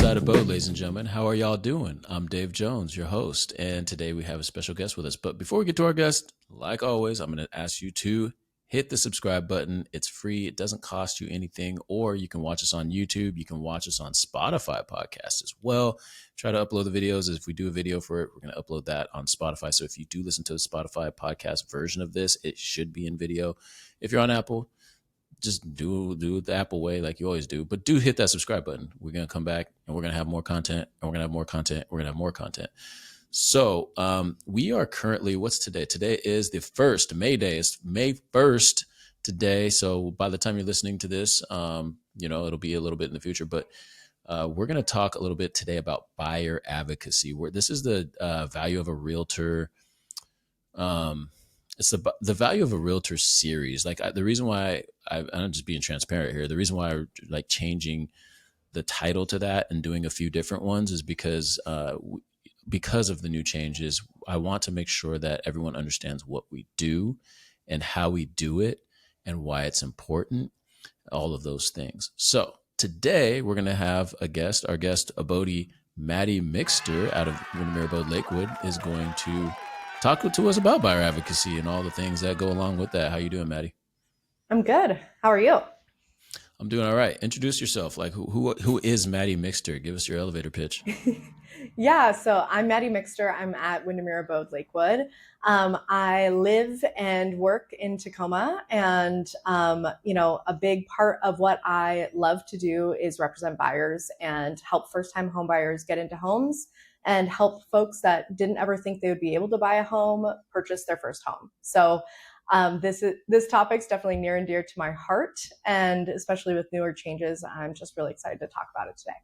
inside Abode, ladies and gentlemen. How are y'all doing? I'm Dave Jones, your host, and today we have a special guest with us. But before we get to our guest, like always, I'm going to ask you to hit the subscribe button. It's free. It doesn't cost you anything, or you can watch us on YouTube. You can watch us on Spotify podcasts as well. Try to upload the videos. If we do a video for it, we're going to upload that on Spotify. So if you do listen to the Spotify podcast version of this, it should be in video. If you're on Apple, just do the Apple way like you always do, but do hit that subscribe button. We're going to come back and we're going to have more content, and we're going to have more content. We're going to have more content. So we are currently, what's today? Today is the 1st, May Day. It's May 1st today. So by the time you're listening to this, it'll be a little bit in the future, but we're going to talk a little bit today about buyer advocacy, where this is the value of a realtor. It's the value of a realtor series. Like the reason why I'm just being transparent here. The reason why I like changing the title to that and doing a few different ones is because of the new changes. I want to make sure that everyone understands what we do and how we do it and why it's important, all of those things. So today we're going to have a guest. Our guest, Abode, Maddy Mixter out of Windermere, Abode, Lakewood, is going to talk to us about buyer advocacy and all the things that go along with that. How you doing, Maddy? I'm good. How are you? I'm doing all right. Introduce yourself. Like who is Maddy Mixter? Give us your elevator pitch. Yeah, so I'm Maddy Mixter. I'm at Windermere, Abode, Lakewood. I live and work in Tacoma, and a big part of what I love to do is represent buyers and help first-time home buyers get into homes and help folks that didn't ever think they would be able to buy a home purchase their first home. So this topic's definitely near and dear to my heart, and especially with newer changes, I'm just really excited to talk about it today.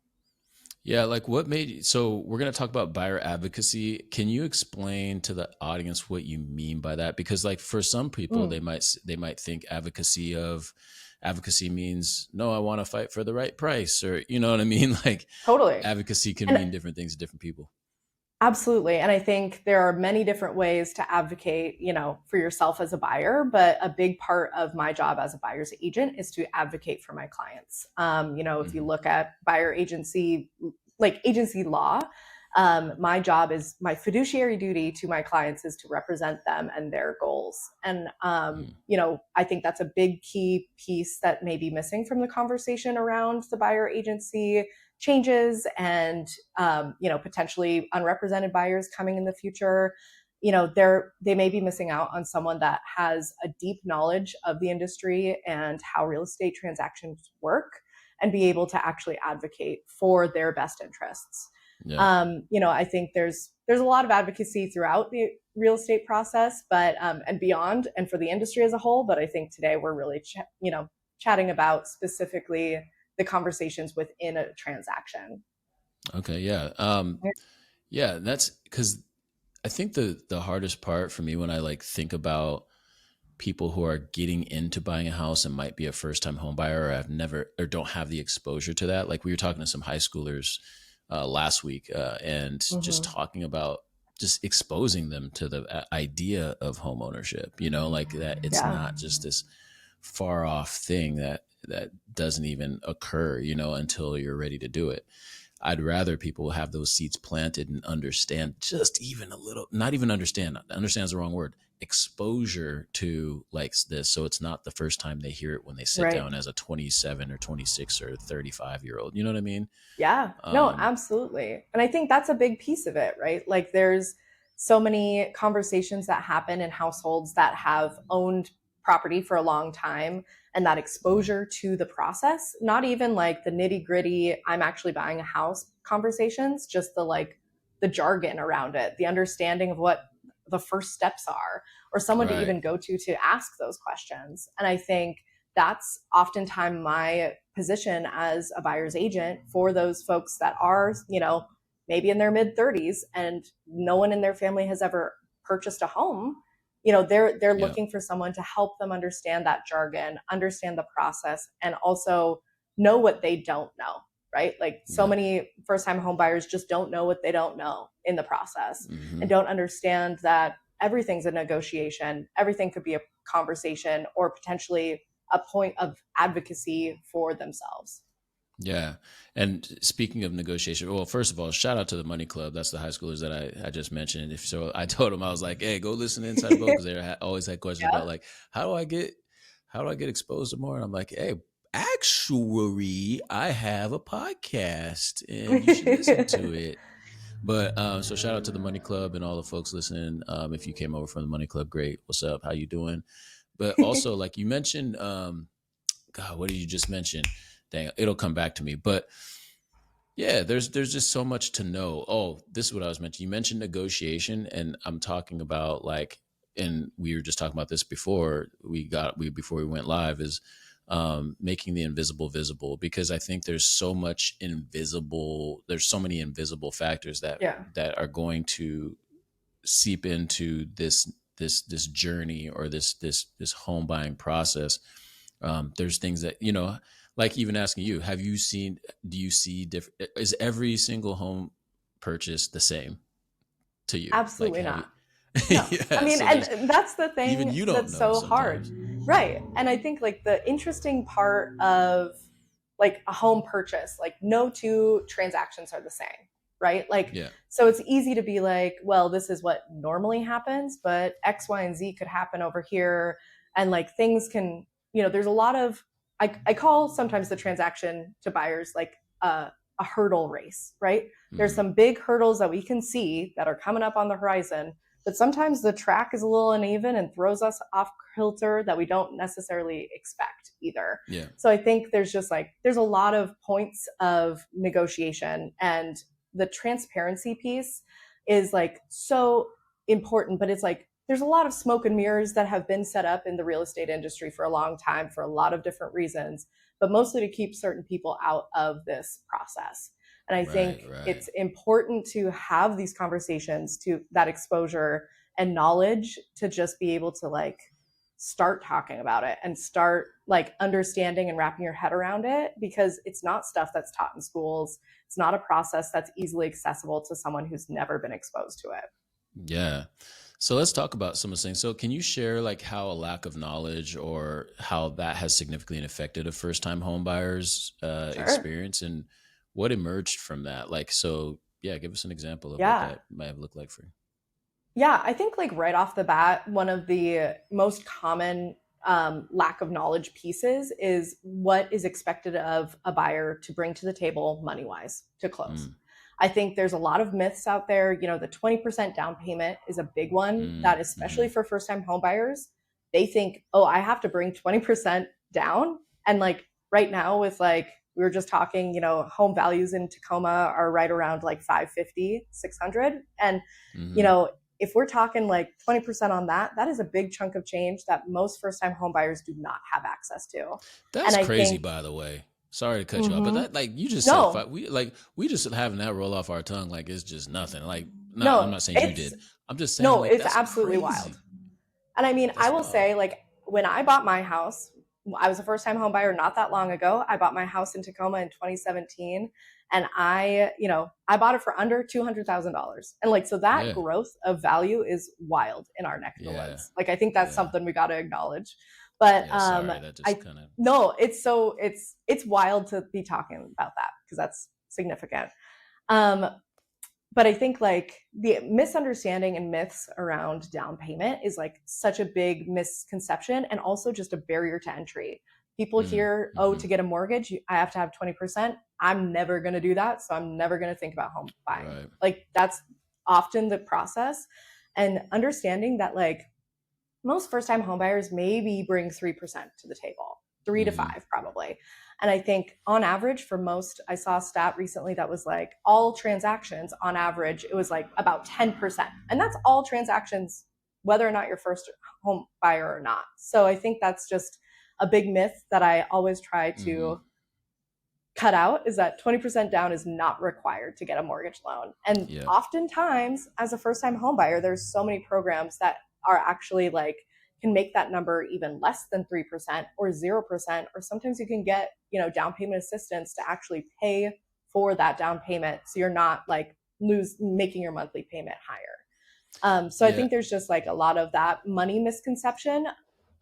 Yeah, like what made so we're going to talk about buyer advocacy. Can you explain to the audience what you mean by that? Because like for some people, they might think advocacy means, no, I want to fight for the right price, or you know what I mean? Like Totally. advocacy can And mean different things to different people. absolutely. And I think there are many different ways to advocate, for yourself as a buyer, but a big part of my job as a buyer's agent is to advocate for my clients. If you look at buyer agency, like agency law, my fiduciary duty to my clients is to represent them and their goals. And, I think that's a big key piece that may be missing from the conversation around the buyer agency changes and, potentially unrepresented buyers coming in the future. They may be missing out on someone that has a deep knowledge of the industry and how real estate transactions work and be able to actually advocate for their best interests. Yeah. I think there's a lot of advocacy throughout the real estate process, but and beyond, and for the industry as a whole. But I think today we're really, chatting about specifically the conversations within a transaction. Okay. Yeah. Yeah. That's because I think the hardest part for me when I like think about people who are getting into buying a house and might be a first time home buyer or have never or don't have the exposure to that. Like we were talking to some high schoolers last week and just Mm-hmm. talking about just exposing them to the idea of home ownership, like that it's Yeah. not just this far off thing that doesn't even occur, until you're ready to do it. I'd rather people have those seeds planted and understand just even a little, not even understand is the wrong word, exposure to like this. So it's not the first time they hear it when they sit Right. down as a 27 or 26 or 35-year-old. You know what I mean? Yeah, no, Um, absolutely. And I think that's a big piece of it, right? Like there's so many conversations that happen in households that have owned property for a long time, and that exposure to the process, not even like the nitty gritty, I'm actually buying a house conversations, just the jargon around it, the understanding of what the first steps are, or someone to right. even go to ask those questions. And I think that's oftentimes my position as a buyer's agent for those folks that are, maybe in their mid 30s and no one in their family has ever purchased a home. They're Yeah. looking for someone to help them understand that jargon, understand the process, and also know what they don't know, right? Like so Yeah. many first time home buyers just don't know what they don't know in the process Hmm. and don't understand that everything's a negotiation, everything could be a conversation or potentially a point of advocacy for themselves. Yeah. And speaking of negotiation, well, first of all, shout out to the Money Club. That's the high schoolers that I just mentioned. If so, I told them, I was like, hey, go listen to Inside Vote, because they always had questions Yeah. about like, how do I get how do I get exposed to more? And I'm like, hey, actually, I have a podcast and you should listen to it. But so shout out to the Money Club and all the folks listening. If you came over from the Money Club, great. What's up? How you doing? But also, like you mentioned, God, what did you just mention? Dang, it'll come back to me. But yeah, there's just so much to know. Oh, this is what I was mentioning. You mentioned negotiation, and I'm talking about like, and we were just talking about this before before we went live, is making the invisible visible, because I think there's so much invisible. There's so many invisible factors Yeah, that are going to seep into this journey, or this home buying process. There's things that, like even asking you, do you see different, is every single home purchase the same to you? Like, absolutely have you? not. No. I Yeah, mean, so there's, and that's the even thing you don't that's know so hard. sometimes. Right. And I think like the interesting part of like a home purchase, like no two transactions are the same, right? Like, Yeah. so it's easy to be like, well, this is what normally happens, but X, Y, and Z could happen over here. And like things can, there's a lot of, I call sometimes the transaction to buyers like a hurdle race, right? There's Mm, some big hurdles that we can see that are coming up on the horizon, but sometimes the track is a little uneven and throws us off kilter that we don't necessarily expect either. yeah. So I think there's just like there's a lot of points of negotiation, and the transparency piece is like so important, but it's like there's a lot of smoke and mirrors that have been set up in the real estate industry for a long time for a lot of different reasons, but mostly to keep certain people out of this process. And I Right. think Right. it's important to have these conversations, to that exposure and knowledge, to just be able to like start talking about it and start like understanding and wrapping your head around it, because it's not stuff that's taught in schools. It's not a process that's easily accessible to someone who's never been exposed to it. Yeah. So let's talk about some of those things. So can you share like how a lack of knowledge, or how that has significantly affected a first time home buyer's Sure. experience, and what emerged from that? Like, so yeah, give us an example of what Yeah. that might have looked like for you. Yeah, I think like right off the bat, one of the most common lack of knowledge pieces is what is expected of a buyer to bring to the table money wise to close. Mm, I think there's a lot of myths out there. The 20% down payment is a big one that, mm-hmm. especially for first time home buyers, they think, oh, I have to bring 20% down. And like right now, with like, we were just talking, home values in Tacoma are right around like 550, 600. And, you Mm-hmm. know, if we're talking like 20% on that, that is a big chunk of change that most first time home buyers do not have access to. That's And I crazy, think, by the way. Sorry to cut you off, but mm-hmm, that, like you just said, no, we just having that roll off our tongue like it's just nothing. Like, not, I'm no, not saying you it's did. I'm just saying, no, like, it's that's absolutely wild. crazy. And I mean, I That's will wild. say, like, when I bought my house, I was a first time home buyer not that long ago. I bought my house in Tacoma in 2017. And I bought it for under $200,000. And like, so that Yeah. growth of value is wild in our neck of the Yeah. woods. Like, I think that's Yeah. something we got to acknowledge. But Yeah. Sorry. That just I, kind of. no, it's wild to be talking about that because that's significant. Um, but I think like the misunderstanding and myths around down payment is like such a big misconception and also just a barrier to entry. People hear, oh, Mm-hmm. to get a mortgage, I have to have 20%. I'm never going to do that. So I'm never going to think about home buying. Right. Like that's often the process. And understanding that like most first time homebuyers maybe bring 3% to the table, three to Mm-hmm. five probably. And I think on average, for most, I saw a stat recently that was like all transactions on average, it was like about 10%. And that's all transactions, whether or not you're first home buyer or not. So I think that's just a big myth that I always try Mm-hmm. to cut out, is that 20% down is not required to get a mortgage loan. And Yeah. oftentimes, as a first time home buyer, there's so many programs that are actually like can make that number even less than 3% or 0%, or sometimes you can get, down payment assistance to actually pay for that down payment. So you're not like making your monthly payment higher. So I Yeah. think there's just like a lot of that money misconception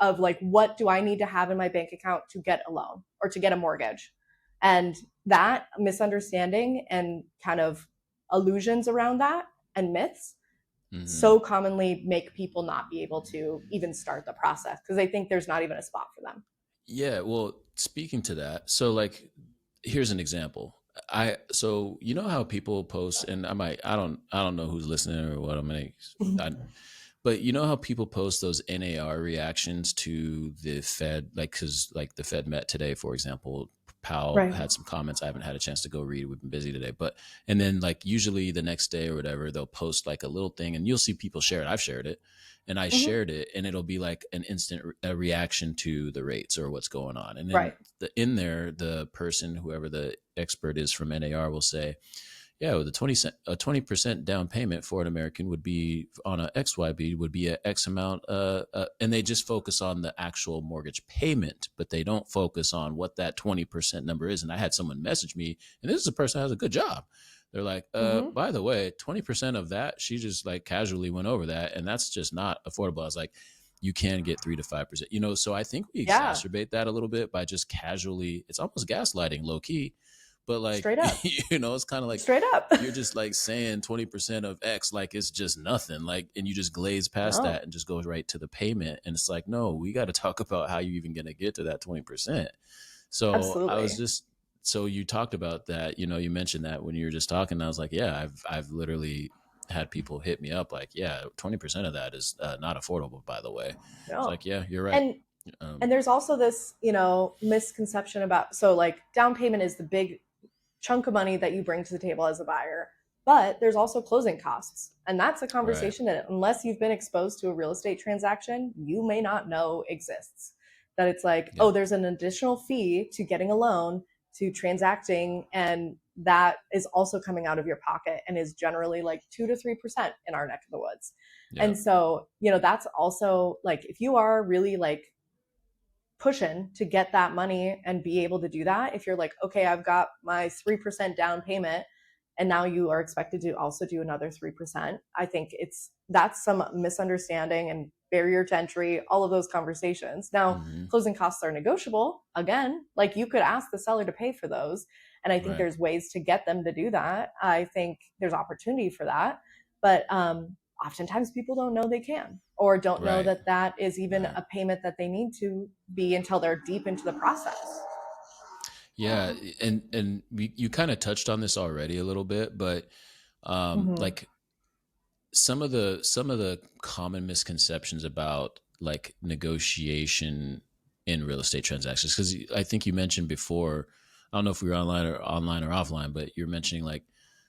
of like, what do I need to have in my bank account to get a loan or to get a mortgage? And that misunderstanding and kind of illusions around that and myths Mm-hmm. so commonly make people not be able to even start the process because they think there's not even a spot for them. Yeah, well, speaking to that, so like here's an example. So you know how people post, and I don't know who's listening or what I, but you know how people post those NAR reactions to the Fed, like because like the Fed met today, for example. Powell Right. had some comments. I haven't had a chance to go read. We've been busy today, but and then like usually the next day or whatever, they'll post like a little thing, and you'll see people share it. I've shared it, and I Mm-hmm. shared it, and it'll be like an instant a reaction to the rates or what's going on, and then Right. in there, the person, whoever the expert is from NAR, will say, yeah, with a 20% down payment for an American would be on a XYB would be a X amount, and they just focus on the actual mortgage payment, but they don't focus on what that 20% number is. And I had someone message me, and this is a person that has a good job. They're like, Mm-hmm. by the way, 20% of that, she just like casually went over that, and that's just not affordable. I was like, you can get 3 to 5%, so I think we Yeah. exacerbate that a little bit by just casually, it's almost gaslighting low key, but like, Straight up. it's kind of like Straight up. you're just like saying 20% of X, like it's just nothing. Like, and you just glaze past that No. and just go right to the payment. And it's like, no, we got to talk about how you even going to get to that 20%. So I was Absolutely. just, so you talked about that, you mentioned that when you were just talking, I was like, yeah, I've literally had people hit me up like, yeah, 20% of that is not affordable, by the way. It's No. like, yeah, you're right. And Um, and there's also this, misconception about, so like down payment is the big chunk of money that you bring to the table as a buyer. But there's also closing costs. And that's a right. conversation that, unless you've been exposed to a real estate transaction, you may not know exists. That it's like, oh, Yep. there's an additional fee to getting a loan, to transacting, and that is also coming out of your pocket and is generally like 2 to 3% in our neck of the woods. And Yep. so, that's also like, if you are really like pushing to get that money and be able to do that, if you're like, okay, I've got my 3% down payment and now you are expected to also do another 3%, I think that's some misunderstanding and barrier to entry, all of those conversations. Now, Mm-hmm. closing costs are negotiable. Again, like, you could ask the seller to pay for those, and I think Right. there's ways to get them to do that. I think there's opportunity for that. But oftentimes people don't know they can, or don't know Right. that that is even Right. a payment that they need to be until they're deep into the process. Yeah, and you kind of touched on this already a little bit, but Mm-hmm. like some of the common misconceptions about like negotiation in real estate transactions, because I think you mentioned before, I don't know if we were online or offline, but you're mentioning like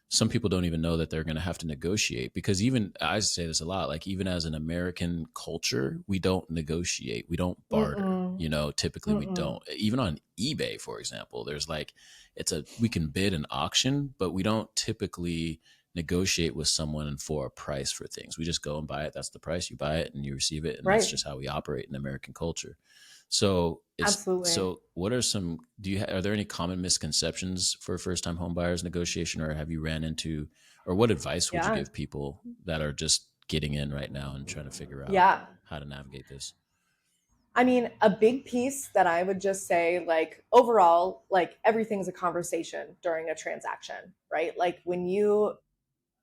some people don't even know that they're going to have to negotiate, because even I say this a lot, like even as an American culture, we don't negotiate, we don't barter, Mm-mm. typically we Mm-mm. don't. Even on eBay, for example, there's like, we can bid an auction, but we don't typically negotiate with someone for a price for things. We just go and buy it. That's the price. You buy it and you receive it, and that's Right. just how we operate in American culture. So Absolutely. what are some, are there any common misconceptions for first time home buyers negotiation, or have you ran into, or what advice would you Yeah. give people that are just getting in right now and trying to figure out Yeah. how to navigate this? I mean, a big piece that I would just say, like, overall, like, everything's a conversation during a transaction, right? Like, when you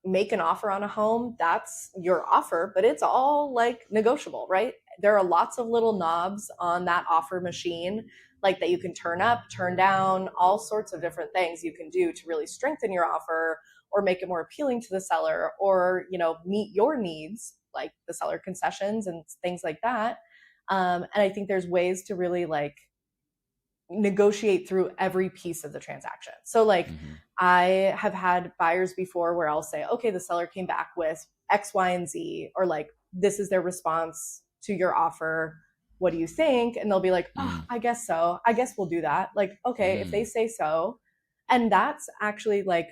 make an offer on a home, that's your offer, but it's all like negotiable, right? There are lots of little knobs on that offer machine, like, that you can turn up, turn down, all sorts of different things you can do to really strengthen your offer or make it more appealing to the seller, or, meet your needs, like the seller concessions and things like that. And I think there's ways to really like negotiate through every piece of the transaction. So like, Mm-hmm. I have had buyers before where I'll say, okay, the seller came back with X, Y, and Z, or like, this is their response to your offer. What do you think? And they'll be like, oh, Mm. I guess so. I guess we'll do that. Like, okay, if they Mm. say so. And that's actually like,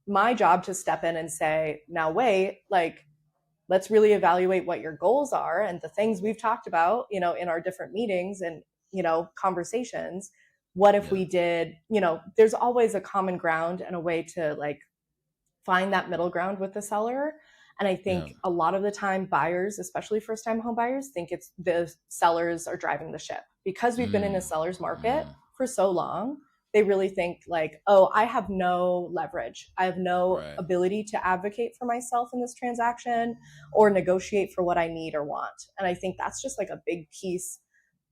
my job to step in and say, now wait, like, let's really evaluate what your goals are and the things we've talked about, in our different meetings and, conversations. What if Yeah. we did, there's always a common ground and a way to like find that middle ground with the seller. And I Yeah. think a lot of the time buyers, especially first time home buyers, think it's the sellers are driving the ship because we've been in a Mm. seller's market Mm. for so long. they really think like, oh, I have no leverage. I have no Right. ability to advocate for myself in this transaction or negotiate for what I need or want. And I think that's just like a big piece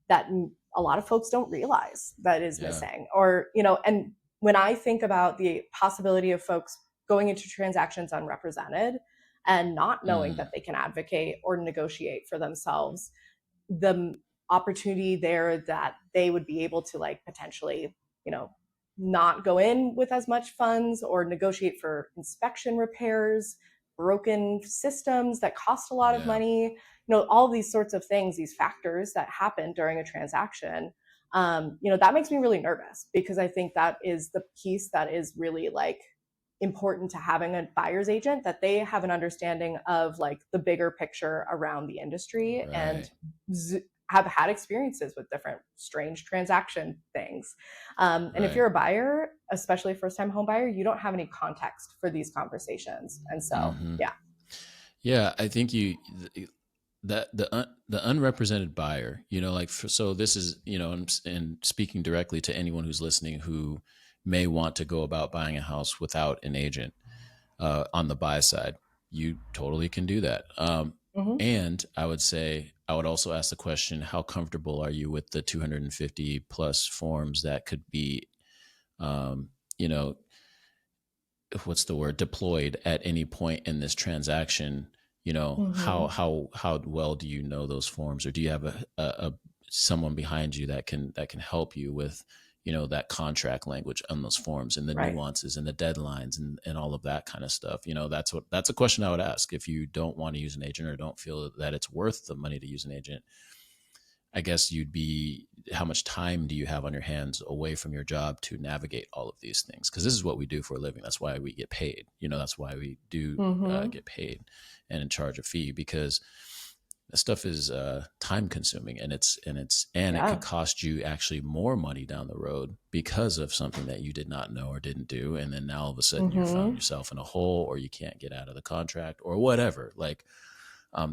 that a lot of folks don't realize that is Yeah. missing. Or, and when I think about the possibility of folks going into transactions unrepresented and not knowing Mm. that they can advocate or negotiate for themselves, the opportunity there that they would be able to like potentially, you know, not go in with as much funds or negotiate for inspection repairs, broken systems that cost a lot of Yeah. money, all these sorts of things, these factors that happen during a transaction. That makes me really nervous because I think that is the piece that is really like important to having a buyer's agent, that they have an understanding of like the bigger picture around the industry and Right. have had experiences with different strange transaction things. And if Right. you're a buyer, especially a first time home buyer, you don't have any context for these conversations. And so, Mm-hmm. yeah. Yeah, I think that the unrepresented buyer, like so this is, and speaking directly to anyone who's listening who may want to go about buying a house without an agent on the buy side, you totally can do that. Mm-hmm. And I would say I would also ask the question: how comfortable are you with the 250 plus forms that could be, you know, what's the word, deployed at any point in this transaction? Mm-hmm. How well do you know those forms, or do you have a someone behind you that can help you with that contract language on those forms and the Right. nuances and the deadlines and all of that kind of stuff? That's a question I would ask if you don't want to use an agent or don't feel that it's worth the money to use an agent. I guess you'd be, how much time do you have on your hands away from your job to navigate all of these things? Because this is what we do for a living. That's why we get paid. That's why we do Mm-hmm. get paid and charge a fee, because this stuff is time consuming, and it could Yeah. cost you actually more money down the road because of something that you did not know or didn't do, and then now all of a sudden you found Mm-hmm. yourself in a hole, or you can't get out of the contract or whatever. Like,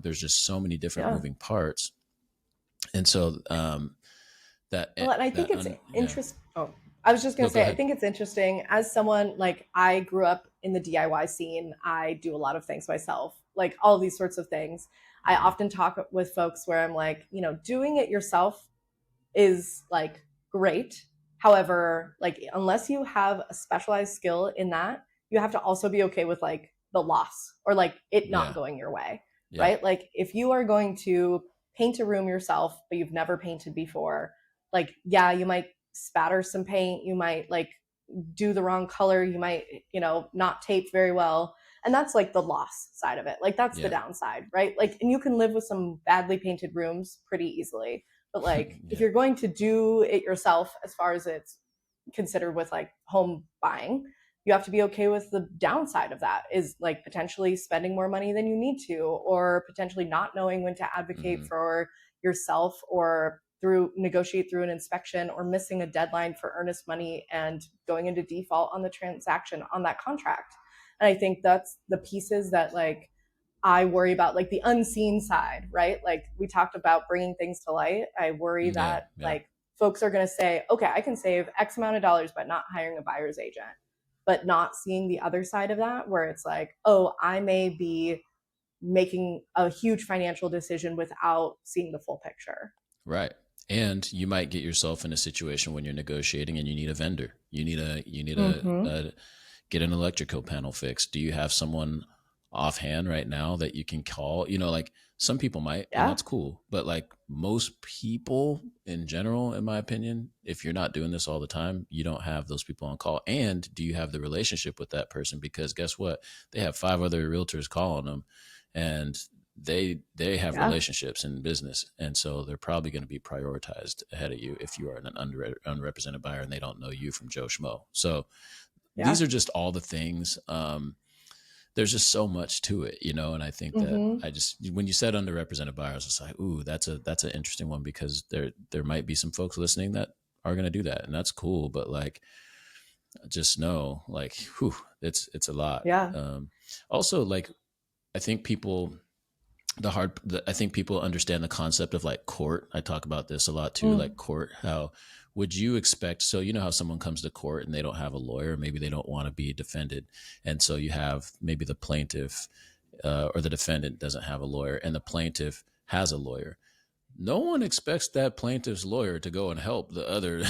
there's just so many different Yeah. moving parts, and so Well, and I think it's yeah. interesting. Oh, I was just going No, to go say, I ahead. think it's interesting as someone like I grew up in the DIY scene. I do a lot of things myself, like all these sorts of things. I Mm-hmm. often talk with folks where I'm like, doing it yourself is like great. However, like unless you have a specialized skill in that, you have to also be okay with like the loss or like it not Yeah. going your way, Yeah. right? Like if you are going to paint a room yourself, but you've never painted before, like yeah, you might spatter some paint, you might like do the wrong color, you might, not tape very well. And that's like the loss side of it. Like that's the Yeah. downside, right? Like, and you can live with some badly painted rooms pretty easily. But like, if Yeah. you're going to do it yourself, as far as it's considered with like home buying, you have to be okay with the downside of that is like potentially spending more money than you need to, or potentially not knowing when to advocate Mm-hmm. for yourself or through negotiate through an inspection, or missing a deadline for earnest money and going into default on the transaction on that contract. And I think that's the pieces that like I worry about, like the unseen side, right? Like we talked about bringing things to light. I worry Yeah. that Yeah. like folks are going to say, okay, I can save X amount of dollars by not hiring a buyer's agent, but not seeing the other side of that, where it's like, oh, I may be making a huge financial decision without seeing the full picture. Right. And you might get yourself in a situation when you're negotiating and you need a vendor. Mm-hmm. Get an electrical panel fixed. Do you have someone offhand right now that you can call? Like some people might, and Yeah. that's cool. But like most people in general, in my opinion, if you're not doing this all the time, you don't have those people on call. And do you have the relationship with that person? Because guess what? They have 5 other realtors calling them, and they have Yeah. relationships in business, and so they're probably going to be prioritized ahead of you if you are an unrepresented buyer and they don't know you from Joe Schmo. So these Yeah. are just all the things. There's just so much to it, and I think that Mm-hmm. I just, when you said underrepresented buyers, it's like, ooh, that's an interesting one, because there might be some folks listening that are going to do that, and that's cool. But like, just know, like, whew, it's a lot. Yeah. Also, like, I think people I think people understand the concept of like court. I talk about this a lot too, Mm. like court. How would you expect? So, you know how someone comes to court and they don't have a lawyer, maybe they don't want to be defended. And so you have maybe the plaintiff or the defendant doesn't have a lawyer and the plaintiff has a lawyer. No one expects that plaintiff's lawyer to go and help the other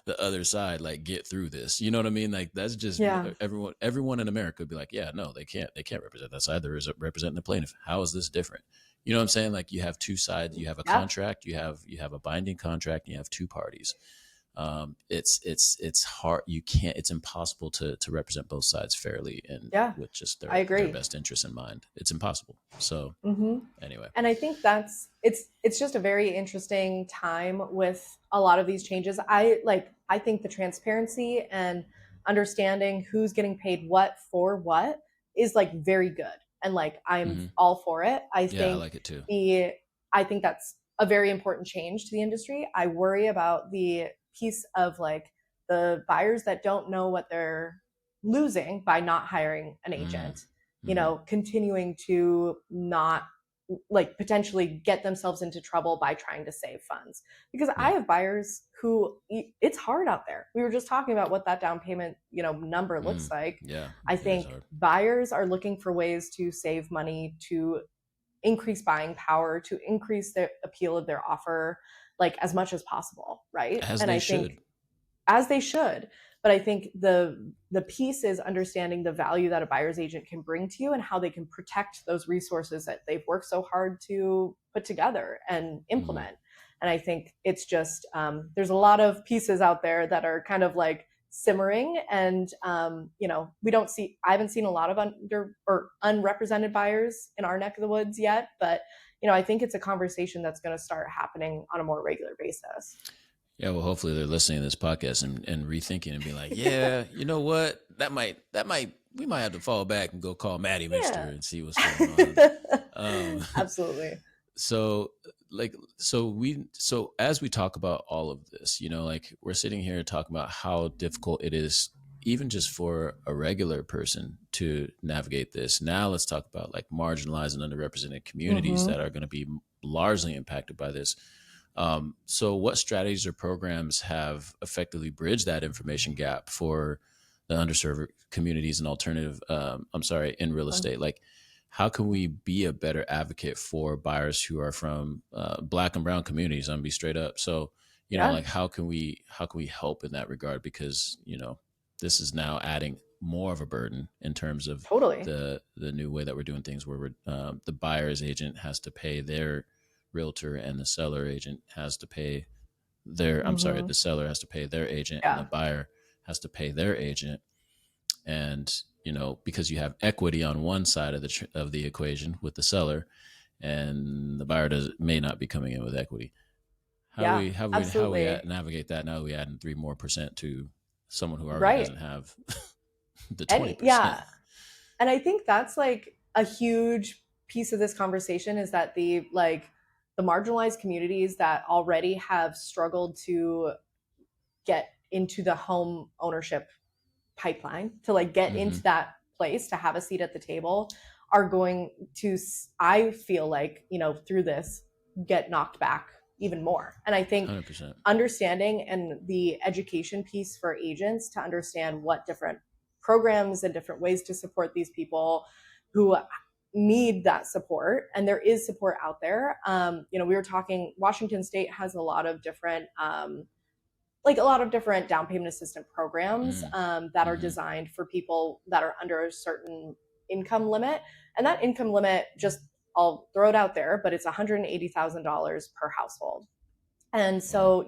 the other side like get through this. You know what I mean? Like that's just Yeah. everyone in America would be like, yeah, no, they can't represent that side. There is representing the plaintiff. How is this different? You know what I'm saying? Like you have two sides. You have a Yeah. contract. You have a binding contract. And you have two parties. It's hard. You can't. It's impossible to represent both sides fairly and Yeah. with just I their agree. best interests in mind. It's impossible. So Hmm. anyway. And I think it's just a very interesting time with a lot of these changes. I think the transparency and understanding who's getting paid what for what is like very good. And like I'm Hmm. all for it. Yeah, I like it too. I think that's a very important change to the industry. I worry about the piece of like the buyers that don't know what they're losing by not hiring an Mm-hmm. agent, Mm-hmm. continuing to not like potentially get themselves into trouble by trying to save funds. Because I Yeah. have buyers who it's hard out there. We were just talking about what that down payment, number looks Mm. like. Yeah. I It is think hard. buyers are looking for ways to save money, to increase buying power, to increase the appeal of their offer like as much as possible, right? As And they I think should. as they should. But I think the piece is understanding the value that a buyer's agent can bring to you and how they can protect those resources that they've worked so hard to put together and Mm-hmm. implement. And I think it's just there's a lot of pieces out there that are kind of like simmering, and we don't see. I haven't seen a lot of under or unrepresented buyers in our neck of the woods yet, but I think it's a conversation that's going to start happening on a more regular basis. Yeah, well, hopefully they're listening to this podcast and rethinking and be like, yeah, you know what? We might have to fall back and go call Maddy Mixter Yeah. and see what's going on. Um, Absolutely. so so as we talk about all of this, like we're sitting here talking about how difficult it is even just for a regular person to navigate this. Now let's talk about like marginalized and underrepresented communities Hmm. that are going to be largely impacted by this. So what strategies or programs have effectively bridged that information gap for the underserved communities and alternative in real estate? Like how can we be a better advocate for buyers who are from black and brown communities? I'm gonna be straight up. So, Yeah, like how can we help in that regard? Because, this is now adding more of a burden in terms of totally. the new way that we're doing things where the buyer's agent has to pay their realtor and the seller agent has to pay Hmm. the seller has to pay their agent and the Yeah, buyer has to pay their agent. And, because you have equity on one side of the equation with the seller and the buyer may not be coming in with equity. How yeah, we how we how we absolutely. navigate that now? We adding 3% more to someone who already Right. doesn't have the And 20%. yeah, and I think that's like a huge piece of this conversation is that the marginalized communities that already have struggled to get into the home ownership pipeline, to like get Mm-hmm. into that place to have a seat at the table, are going to, I feel like, through this, get knocked back even more. And I think 100%. understanding and the education piece for agents to understand what different programs and different ways to support these people who need that support, and there is support out there. We were talking, Washington State has a lot of different down payment assistance programs that are Mm-hmm. designed for people that are under a certain income limit. And that income limit, just I'll throw it out there, but it's $180,000 per household. And Wow. so,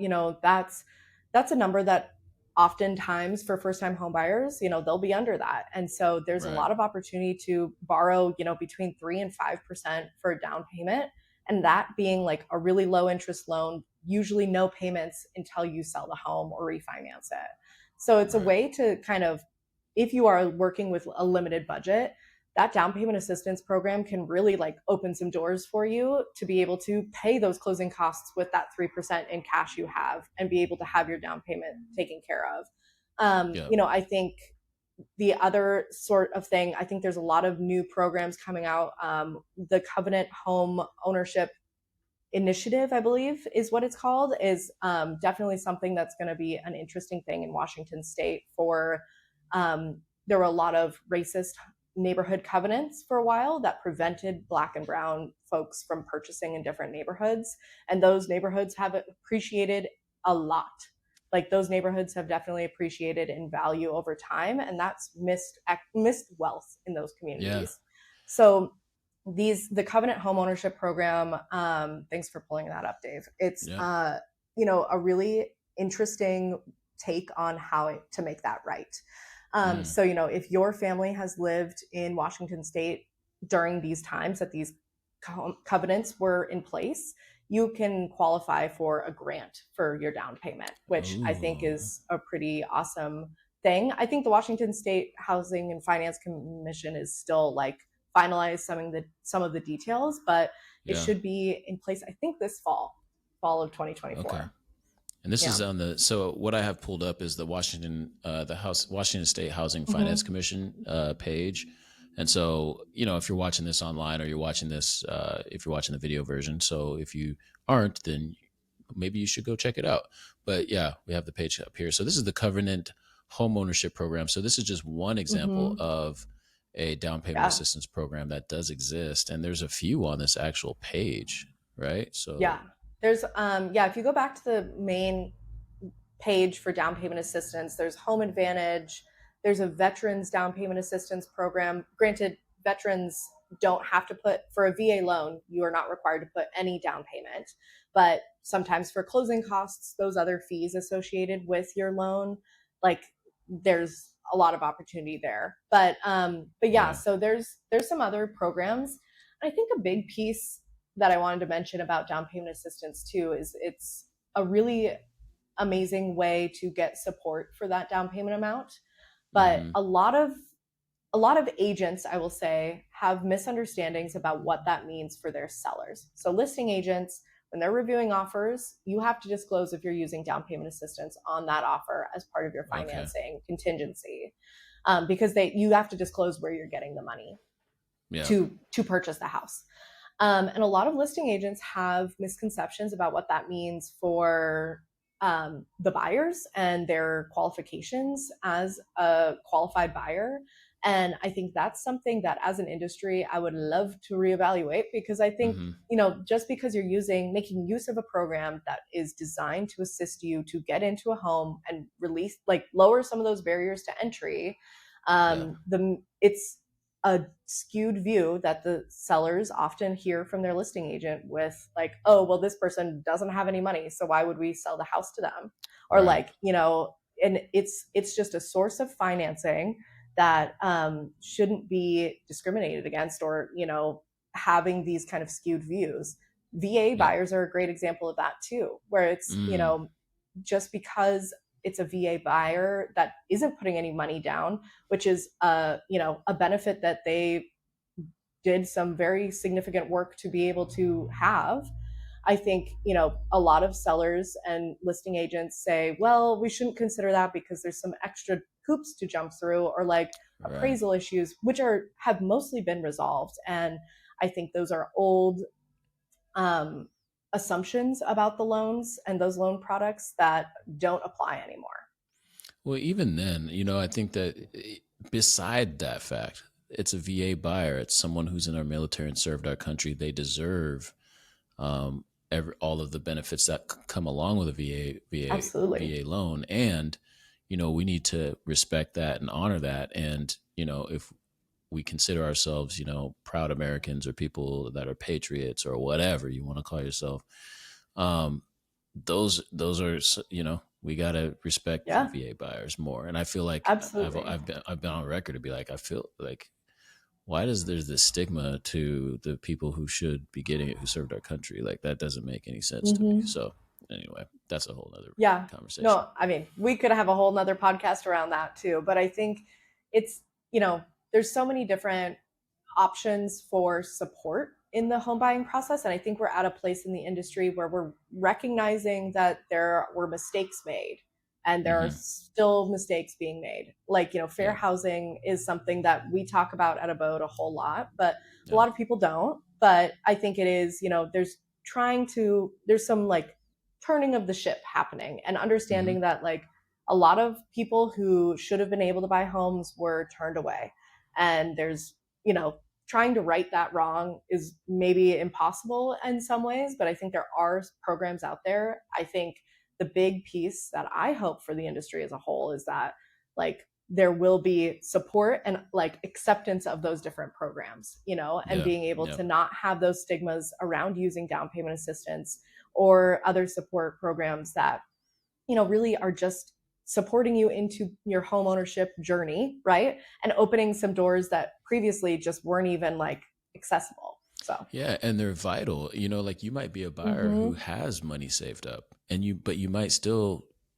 that's a number that oftentimes for first time home buyers, they'll be under that. And so there's a Right. lot of opportunity to borrow, between 3 and 5% for a down payment. And that being like a really low interest loan, usually no payments until you sell the home or refinance it. So it's a Right. way to kind of, if you are working with a limited budget, that down payment assistance program can really like open some doors for you to be able to pay those closing costs with that 3% in cash you have and be able to have your down payment taken care of. Yeah. I think The other sort of thing, I think there's a lot of new programs coming out. The Covenant Home Ownership Initiative, I believe is what it's called, is definitely something that's going to be an interesting thing in Washington state. There were a lot of racist neighborhood covenants for a while that prevented Black and brown folks from purchasing in different neighborhoods. And those neighborhoods have appreciated a lot. Like those neighborhoods have definitely appreciated in value over time. And that's missed wealth in those Yeah. communities. So the Covenant Homeownership Program, thanks for pulling that up, Dave. It's Yeah. a really interesting take on how to make that right. So if your family has lived in Washington state during these times that these covenants were in place, you can qualify for a grant for your down payment, which I think Ooh. is a pretty awesome thing. I think the Washington State Housing and Finance Commission is still like finalize some of the details, but it Yeah. should be in place, I think, this fall of Okay. 2024. And this Yeah. is on the, so what I have pulled up is the Washington State Housing Finance Mm-hmm. Commission page. And so, you know, if you're watching this online or you're watching this, if you're watching the video version, so if you aren't, then maybe you should go check it out. But yeah, we have the page up here. So this is the Covenant Home Ownership Program. So this is just one example Mm-hmm. of a down payment Yeah. assistance program that does exist. And there's a few on this actual page, right? Yeah. So, There's if you go back to the main page for down payment assistance, there's Home Advantage, there's a veterans down payment assistance program. Granted, veterans don't have to put, for a VA loan, you are not required to put any down payment. But sometimes for closing costs, those other fees associated with your loan, like there's a lot of opportunity there. But yeah, yeah. so there's some other programs. I think a big piece that I wanted to mention about down payment assistance too is it's a really amazing way to get support for that down payment amount. But Mm-hmm. a lot of agents, I will say, have misunderstandings about what that means for their sellers. So listing agents, when they're reviewing offers, you have to disclose if you're using down payment assistance on that offer as part of your Okay. financing contingency, because you have to disclose where you're getting the money Yeah. to purchase the house. And a lot of listing agents have misconceptions about what that means for the buyers and their qualifications as a qualified buyer. And I think that's something that as an industry, I would love to reevaluate, because I think, Mm-hmm. just because you're making use of a program that is designed to assist you to get into a home and lower some of those barriers to entry, Yeah. it's a skewed view that the sellers often hear from their listing agent with like, oh, well, this person doesn't have any money, so why would we sell the house to them? Or Right. like, and it's just a source of financing that shouldn't be discriminated against, or having these kind of skewed views. VA Yep. buyers are a great example of that too, where it's Mm. just because it's a VA buyer that isn't putting any money down, which is a benefit that they did some very significant work to be able to have. I think, a lot of sellers and listing agents say, well, we shouldn't consider that because there's some extra hoops to jump through, or like Right. appraisal issues, which have mostly been resolved. And I think those are old um, assumptions about the loans and those loan products that don't apply anymore. Well, even then, you know, I think that beside that fact, it's a VA buyer. It's someone who's in our military and served our country. They deserve all of the benefits that come along with a Absolutely. VA loan. And, you know, we need to respect that and honor that. And, you know, if we consider ourselves, you know, proud Americans or people that are patriots or whatever you want to call yourself, um, those are, you know, we got to respect Yeah, VA buyers more. And I feel like absolutely. I've been on record to be like, I feel like, why does there's this stigma to the people who should be getting it, who served our country? Like that doesn't make any sense to me. Hmm. So anyway, that's a whole other Yeah. conversation. No, I mean, we could have a whole nother podcast around that too. But I think it's, there's so many different options for support in the home buying process. And I think we're at a place in the industry where we're recognizing that there were mistakes made and there are Mm-hmm. still mistakes being made. Like, fair Yeah. housing is something that we talk about at Abode a whole lot, but a Yeah. lot of people don't. But I think it is, there's some like turning of the ship happening, and Mm-hmm. understanding that like a lot of people who should have been able to buy homes were turned away. And there's, trying to right that wrong is maybe impossible in some ways, but I think there are programs out there. I think the big piece that I hope for the industry as a whole is that like there will be support and like acceptance of those different programs, and Yeah. being able Yeah. to not have those stigmas around using down payment assistance or other support programs that, really are just supporting you into your home ownership journey, right? And opening some doors that previously just weren't even like accessible. So, Yeah, and they're vital. Like you might be a buyer who mm-hmm. has money saved up, but you might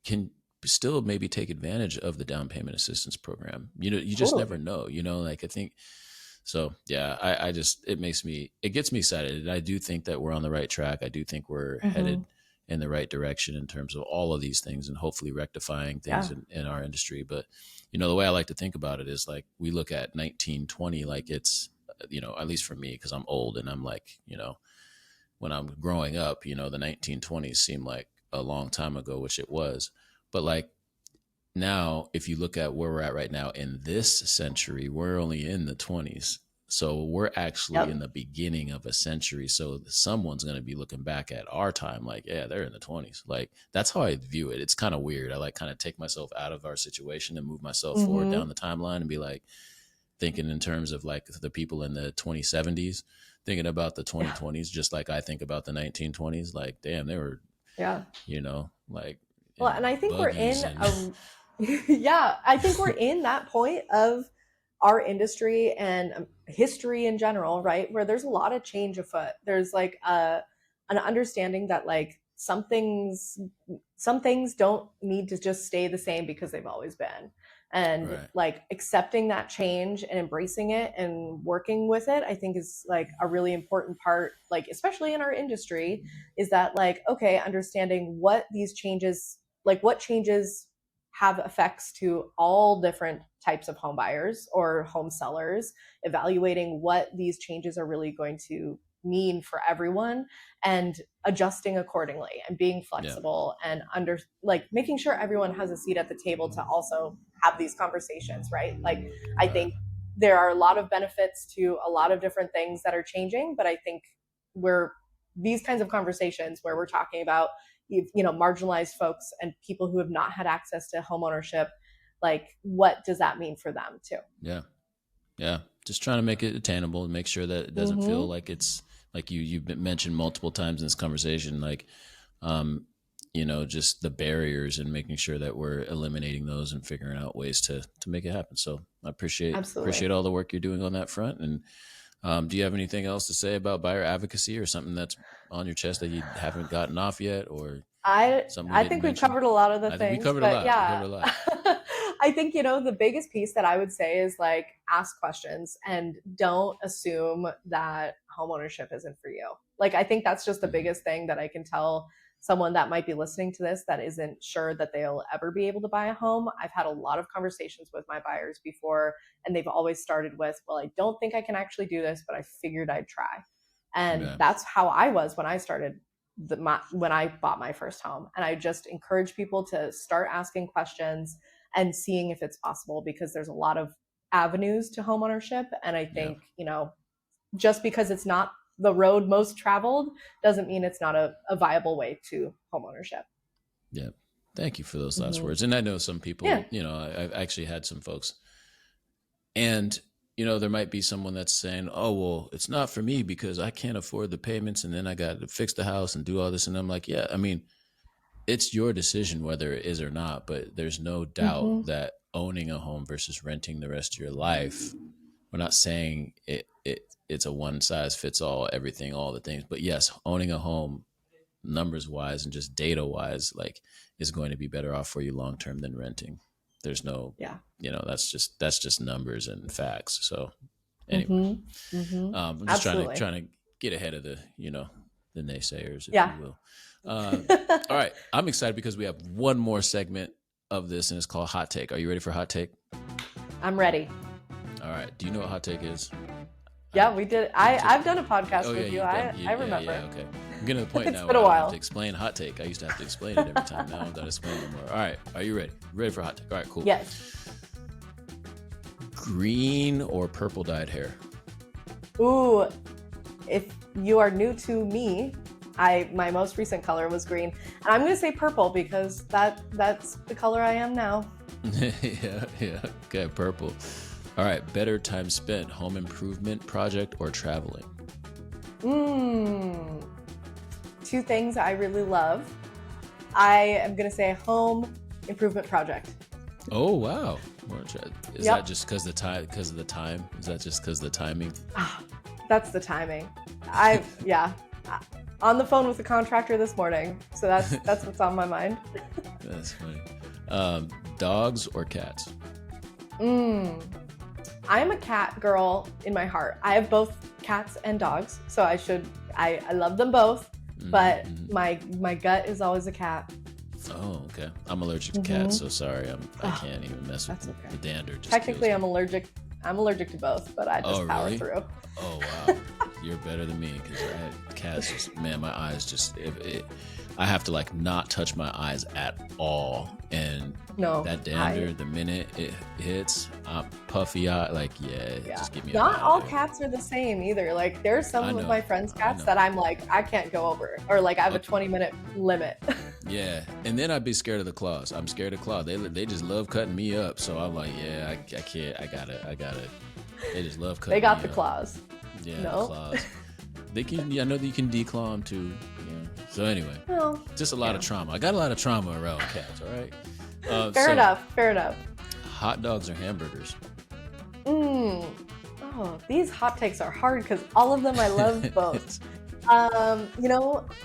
can still maybe take advantage of the down payment assistance program. You just never Totally. know. Like I think so. Yeah, I just it gets me excited. And I do think that we're on the right track. I do think we're Mm-hmm. headed in the right direction in terms of all of these things and hopefully rectifying things Yeah. in our industry. But the way I like to think about it is like we look at 1920 like it's at least for me, because I'm old and I'm like, when I'm growing up, the 1920s seemed like a long time ago, which it was. But like now, if you look at where we're at right now in this century, we're only in the 20s. So we're actually in Yep. the beginning of a century. So someone's going to be looking back at our time like, yeah, they're in the 20s. Like that's how I view it. It's kind of weird. I like kind of take myself out of our situation and move myself forward Mm-hmm. down the timeline and be like, thinking in terms of like the people in the 2070s, thinking about the Yeah. 2020s, just like I think about the 1920s. Like, damn, they were, Yeah. like Well, in and I think we're buggies in and a, yeah, I think we're in that point of our industry and history in general, right? Where there's a lot of change afoot. There's like an understanding that like some things don't need to just stay the same because they've always been. And right. like accepting that change and embracing it and working with it, I think is like a really important part, like especially in our industry, is that like, okay, understanding what changes have effects to all different types of home buyers or home sellers, evaluating what these changes are really going to mean for everyone, and adjusting accordingly and being Yeah. flexible and making sure everyone has a seat at the table to also have these conversations, right? Like I Right. think there are a lot of benefits to a lot of different things that are changing, but I think we're these kinds of conversations where we're talking about marginalized folks and people who have not had access to homeownership, like what does that mean for them too? Yeah. Yeah. Just trying to make it attainable and make sure that it doesn't feel Mm-hmm. like it's like you've been mentioned multiple times in this conversation, like, um, just the barriers and making sure that we're eliminating those and figuring out ways to make it happen. So I appreciate Absolutely. all the work you're doing on that front. And do you have anything else to say about buyer advocacy or something that's on your chest that you haven't gotten off yet, or I something we I didn't think we've mention? covered a lot of the I think we things, covered a but lot. We yeah. covered a lot. I think the biggest piece that I would say is like ask questions and don't assume that homeownership isn't for you. Like I think that's just the Hmm. biggest thing that I can tell someone that might be listening to this that isn't sure that they'll ever be able to buy a home. I've had a lot of conversations with my buyers before, and they've always started with, "Well, I don't think I can actually do this, but I figured I'd try." And Yeah. that's how I was when I started when I bought my first home. And I just encourage people to start asking questions and seeing if it's possible, because there's a lot of avenues to homeownership. And I Yeah. think, just because it's not the road most traveled doesn't mean it's not a viable way to homeownership. Yeah. Thank you for those last Mm-hmm. words. And I know some Yeah. people, I've actually had some folks, and there might be someone that's saying, "Oh, well, it's not for me because I can't afford the payments, and then I got to fix the house and do all this." And I'm like, "Yeah, I mean, it's your decision whether it is or not, but there's no doubt Mm-hmm. that owning a home versus renting the rest of your life, we're not saying it's a one size fits all everything, all the things, but yes, owning a home numbers wise and just data wise, like, is going to be better off for you long term than renting. There's no, Yeah. that's just numbers and facts. So anyway, Mm-hmm. Mm-hmm. I'm just trying to Absolutely. trying to get ahead of the naysayers, if Yeah. you will. All right, I'm excited because we have one more segment. of this, and it's called Hot Take. Are you ready for Hot Take? I'm ready. All right. Do you know what Hot Take is? Yeah, we did. I've done a podcast with you. I remember. Yeah, okay. I'm getting to the point It's now been where a I while. have to explain Hot Take. I used to have to explain it every time. Now I don't got to explain it anymore. All right. Are you ready? Ready for Hot Take? All right, cool. Yes. Green or purple dyed hair? Ooh, if you are new to me, my most recent color was green, and I'm gonna say purple because that's the color I am now. Yeah. Okay, purple. All right. Better time spent, home improvement project or traveling? Two things I really love. I am gonna say home improvement project. Oh wow! Is Yep. that just because of the time? Is that just because of the timing? That's the timing. On the phone with the contractor this morning, so that's what's on my mind. That's funny. Dogs or cats? I'm a cat girl in my heart. I have both cats and dogs, so I love them both, but my gut is always a cat. Oh, okay. I'm allergic to cats, so sorry. I can't even mess with okay. the dander. Just Technically, kills me. I'm allergic to both, but I just power really? through. Oh wow, you're better than me because I had cats. Just man, my eyes just I have to like not touch my eyes at all, and that dander the minute it hits, I'm puffy eye. Like just give me. Not all cats are the same either. Like there's some of my friends' cats that I'm like I can't go over, or like I have a 20-minute limit. Yeah, and then I'd be scared of the claws. I'm scared of claws. They just love cutting me up. So I'm like, I can't. I gotta. They just love cutting. They got me the up. claws. Yeah, no? The claws. They can. I know that you can declaw them too. Yeah. So anyway, just a lot of trauma. I got a lot of trauma around cats. All right. Fair enough. Hot dogs or hamburgers? Oh, these hot takes are hard because all of them I love both.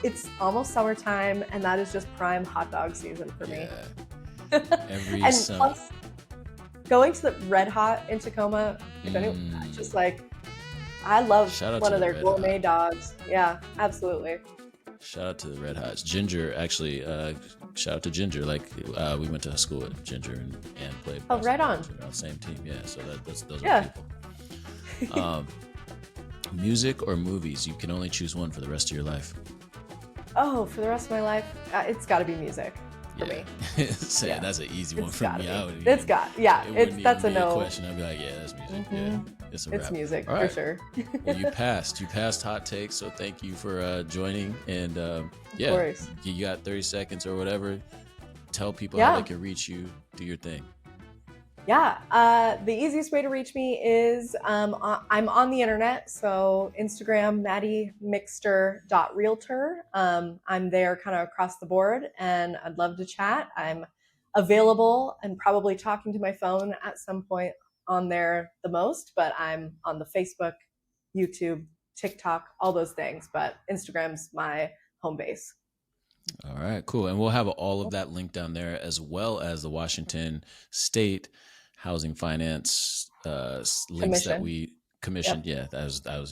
It's almost summertime, and that is just prime hot dog season for me. Every and summer. Plus, going to the Red Hot in Tacoma, just like I love one of their gourmet dogs. Yeah, absolutely. Shout out to the Red Hots. Ginger, actually, shout out to Ginger. Like, we went to school with Ginger and played basketball. Oh, right on. Same team, yeah. So those are people. Music or movies? You can only choose one for the rest of your life. Oh, for the rest of my life, it's got to be music for me. That's an easy one for me. That's a no question. I'd be like, that's music. Yeah, it's music for sure. Well, you passed Hot Takes, so thank you for joining. And of course. You got 30 seconds or whatever. Tell people how they can reach you. Do your thing. The easiest way to reach me is I'm on the internet, so Instagram, maddymixter.realtor. I'm there kind of across the board, and I'd love to chat. I'm available and probably talking to my phone at some point on there the most, but I'm on the Facebook, YouTube, TikTok, all those things, but Instagram's my home base. All right, cool. And we'll have all of that linked down there, as well as the Washington State Housing Finance links that we commissioned. Yep. I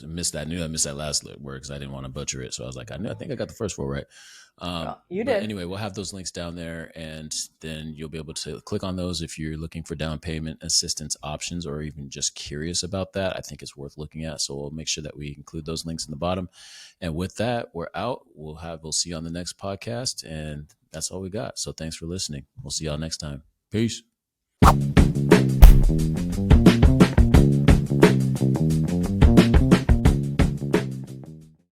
missed that. I knew I missed that last word because I didn't want to butcher it. So I was like, I think I got the first four right. You did. Anyway, we'll have those links down there, and then you'll be able to click on those if you're looking for down payment assistance options, or even just curious about that. I think it's worth looking at. So we'll make sure that we include those links in the bottom. And with that, we're out. We'll see you on the next podcast, and that's all we got. So thanks for listening. We'll see y'all next time. Peace.